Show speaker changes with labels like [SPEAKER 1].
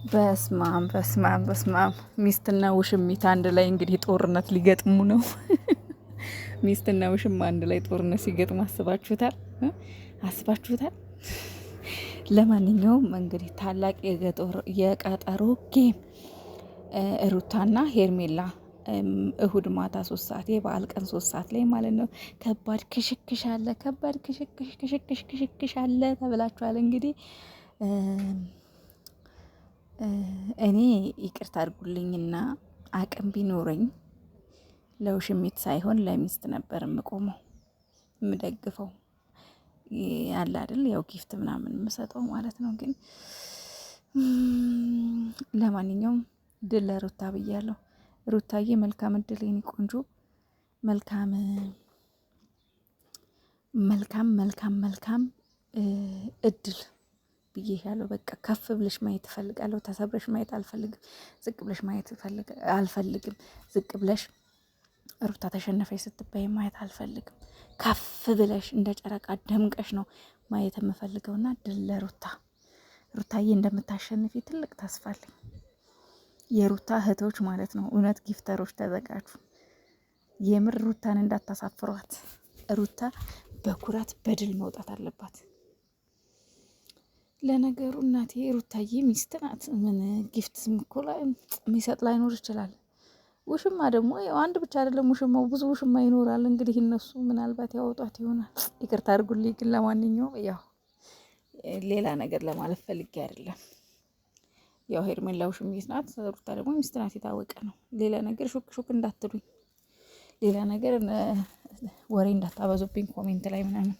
[SPEAKER 1] በስማም በስማም በስማም ሚስትና ውሽሚት አንድ ላይ እንግዲህ ጦርነት ሊገጥሙ ነው። ሚስትና ውሽም አንድ ላይ ጦርነት ሲገጥሙ አስባችሁታል? አስባችሁታል? ለማንኛውም እንግዲህ ታላቅ የቀጠሮ ጌም ሩታና ሄርሜላ እሁድ ማታ 3 ሰዓት የበዓል ቀን 3 ሰዓት ላይ ማለት ነው። ከባድ ክሽክሽ አለ፣ ከባድ ክሽክሽ አለ ተብላችኋል እንግዲህ እኔ ይቅርታ አድርጉልኝና አቅም ቢኖረኝ ለውሽሚት ሳይሆን ለሚስት ነበር የምቆመው የምደግፈው። ያለ አይደል ያው ጊፍት ምናምን የምሰጠው ማለት ነው። ግን ለማንኛውም ድል ለሩታ ብያለሁ። ሩታዬ መልካም እድል የኔ ቆንጆ፣ መልካም መልካም መልካም መልካም እድል ብዬ ያለው በቃ ከፍ ብለሽ ማየት እፈልጋለሁ። ተሰብረሽ ማየት አልፈልግም። ዝቅ ብለሽ ማየት አልፈልግም። ዝቅ ብለሽ ሩታ ተሸነፈች ስትባይ ማየት አልፈልግም። ከፍ ብለሽ እንደ ጨረቃ ደምቀሽ ነው ማየት የምፈልገውና ድል ለሩታ። ሩታዬ እንደምታሸንፊ ትልቅ ተስፋ አለኝ። የሩታ እህቶች ማለት ነው፣ እውነት ጊፍተሮች ተዘጋጁ። የምር ሩታን እንዳታሳፍሯት። ሩታ በኩራት በድል መውጣት አለባት። ለነገሩ እናቴ ሩታዬ ሚስት ናት። ምን ጊፍት እኮ የሚሰጥ ላይኖር ይችላል። ውሽማ ደግሞ ያው አንድ ብቻ አይደለም ውሽማው፣ ብዙ ውሽማ ይኖራል። እንግዲህ እነሱ ምናልባት ያወጧት ይሆናል። ይቅርታ አድርጉልኝ። ግን ለማንኛውም ያው ሌላ ነገር ለማለት ፈልጌ አይደለም። ያው ሄርሜላ ውሽሚት ናት፣ ሩታ ደግሞ ሚስት ናት፣ የታወቀ ነው። ሌላ ነገር ሹክ ሹክ እንዳትሉኝ፣ ሌላ ነገር ወሬ እንዳታበዙብኝ ኮሜንት ላይ ምናምን